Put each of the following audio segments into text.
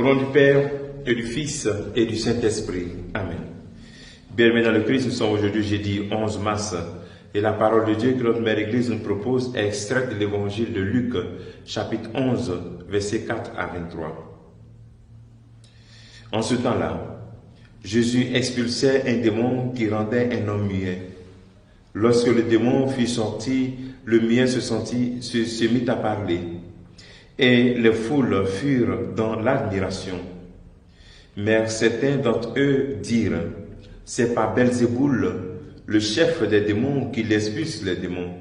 nom du Père, et du Fils, et du Saint-Esprit. Amen. Bien-aimés dans le Christ, nous sommes aujourd'hui jeudi 11 mars, et la parole de Dieu que notre Mère Église nous propose est extraite de l'évangile de Luc, chapitre 11, versets 4 à 23. En ce temps-là, Jésus expulsait un démon qui rendait un homme muet. Lorsque le démon fut sorti, le muet se mit à parler, et les foules furent dans l'admiration. Mais certains d'entre eux dirent, « C'est par Belzéboul, le chef des démons, qui expulse les démons. »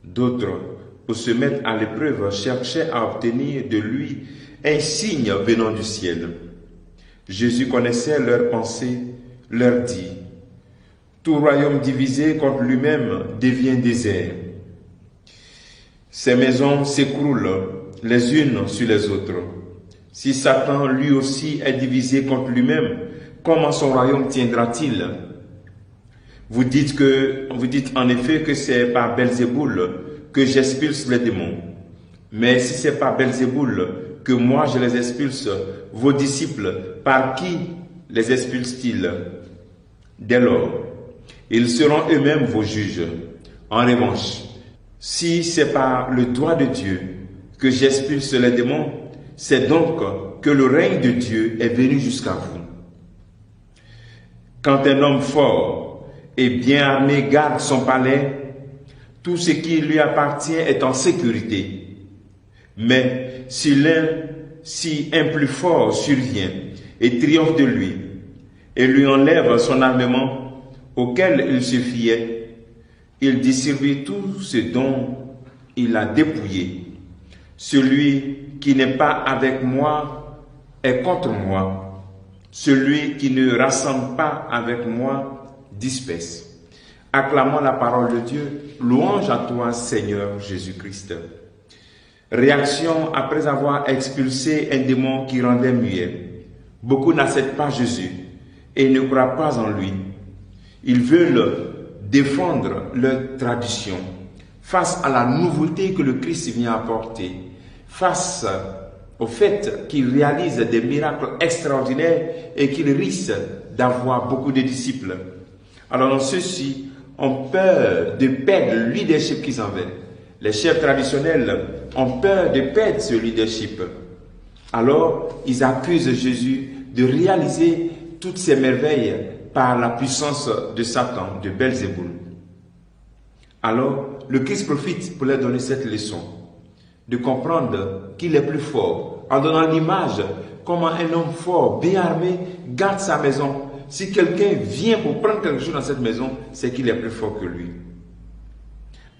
D'autres, pour se mettre à l'épreuve, cherchaient à obtenir de lui un signe venant du ciel. Jésus connaissait leurs pensées, leur dit, « Tout royaume divisé contre lui-même devient désert. Ces maisons s'écroulent les unes sur les autres. Si Satan lui aussi est divisé contre lui-même, comment son royaume tiendra-t-il? Vous dites en effet que c'est par Belzéboul que j'expulse les démons. Mais si c'est par Belzéboul que moi je les expulse, vos disciples, par qui les expulsent-ils? Dès lors, ils seront eux-mêmes vos juges. En revanche, si c'est par le doigt de Dieu que j'expulse les démons, c'est donc que le règne de Dieu est venu jusqu'à vous. Quand un homme fort et bien armé garde son palais, tout ce qui lui appartient est en sécurité. Mais si un plus fort survient et triomphe de lui, et lui enlève son armement auquel il se fiait, il distribue tout ce dont il a dépouillé. Celui qui n'est pas avec moi est contre moi. Celui qui ne rassemble pas avec moi disperse. Acclamons la parole de Dieu. Louange à toi, Seigneur Jésus-Christ. Réaction après avoir expulsé un démon qui rendait muet. Beaucoup n'acceptent pas Jésus et ne croient pas en lui. Ils veulent défendre leur tradition face à la nouveauté que le Christ vient apporter, face au fait qu'il réalise des miracles extraordinaires et qu'il risque d'avoir beaucoup de disciples. Alors ceux-ci ont peur de perdre le leadership qu'ils avaient. Les chefs traditionnels ont peur de perdre ce leadership. Alors ils accusent Jésus de réaliser toutes ces merveilles par la puissance de Satan, de Belzéboul. Alors, le Christ profite pour leur donner cette leçon, de comprendre qu'il est plus fort, en donnant l'image comment un homme fort, bien armé, garde sa maison. Si quelqu'un vient pour prendre quelque chose dans cette maison, c'est qu'il est plus fort que lui.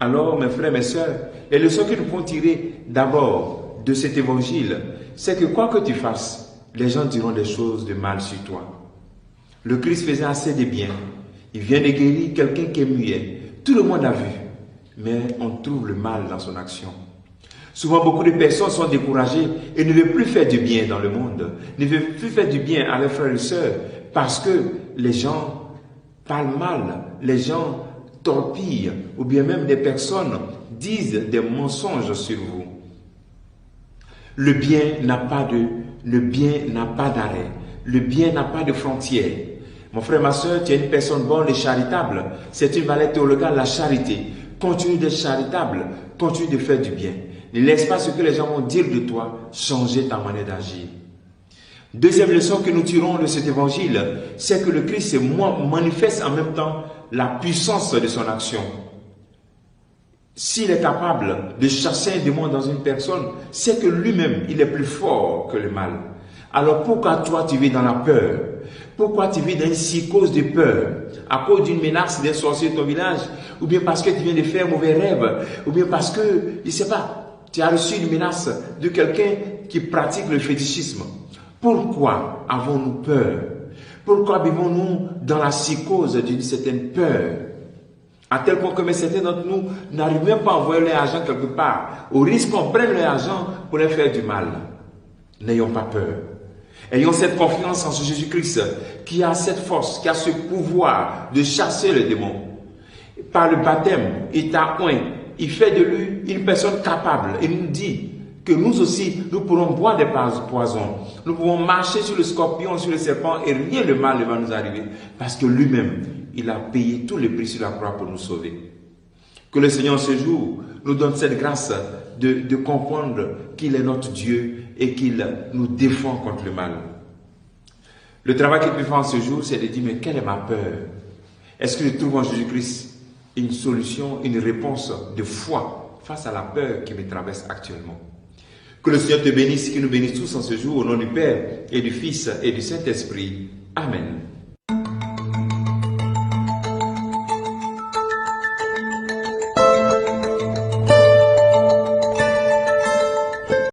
Alors, mes frères, mes sœurs, les leçons que nous pouvons tirer d'abord de cet évangile, c'est que quoi que tu fasses, les gens diront des choses de mal sur toi. Le Christ faisait assez de bien. Il vient de guérir quelqu'un qui est muet. Tout le monde a vu, mais on trouve le mal dans son action. Souvent, beaucoup de personnes sont découragées et ne veulent plus faire du bien dans le monde, ne veulent plus faire du bien à leurs frères et sœurs, parce que les gens parlent mal, les gens torpillent, ou bien même des personnes disent des mensonges sur vous. Le bien n'a pas d'arrêt, le bien n'a pas de frontières. Mon frère, ma soeur, tu es une personne bonne et charitable. C'est une valeur théologale, la charité. Continue d'être charitable, continue de faire du bien. Ne laisse pas ce que les gens vont dire de toi changer ta manière d'agir. Deuxième leçon que nous tirons de cet évangile, c'est que le Christ manifeste en même temps la puissance de son action. S'il est capable de chasser un démon dans une personne, c'est que lui-même, il est plus fort que le mal. Alors pourquoi toi tu vis dans la peur? Pourquoi tu vis dans une psychose de peur? À cause d'une menace des sorciers de ton village? Ou bien parce que tu viens de faire un mauvais rêve? Ou bien parce que, je ne sais pas, tu as reçu une menace de quelqu'un qui pratique le fétichisme? Pourquoi avons-nous peur? Pourquoi vivons-nous dans la psychose d'une certaine peur? À tel point que certains d'entre nous n'arrivent même pas à envoyer leur argent quelque part, au risque qu'on prenne leur argent pour leur faire du mal. N'ayons pas peur. Ayons cette confiance en ce Jésus-Christ qui a cette force, qui a ce pouvoir de chasser le démon. Par le baptême, il t'a oint, il fait de lui une personne capable. Il nous dit que nous aussi, nous pourrons boire des poisons. Nous pouvons marcher sur le scorpion, sur le serpent, et rien de mal ne va nous arriver. Parce que lui-même, il a payé tout le prix sur la croix pour nous sauver. Que le Seigneur ce jour nous donne cette grâce de comprendre qu'il est notre Dieu et qu'il nous défend contre le mal. Le travail qu'il peut faire en ce jour, c'est de dire, mais quelle est ma peur? Est-ce que je trouve en Jésus-Christ une solution, une réponse de foi face à la peur qui me traverse actuellement? Que le Seigneur te bénisse, qu'il nous bénisse tous en ce jour, au nom du Père et du Fils et du Saint-Esprit. Amen.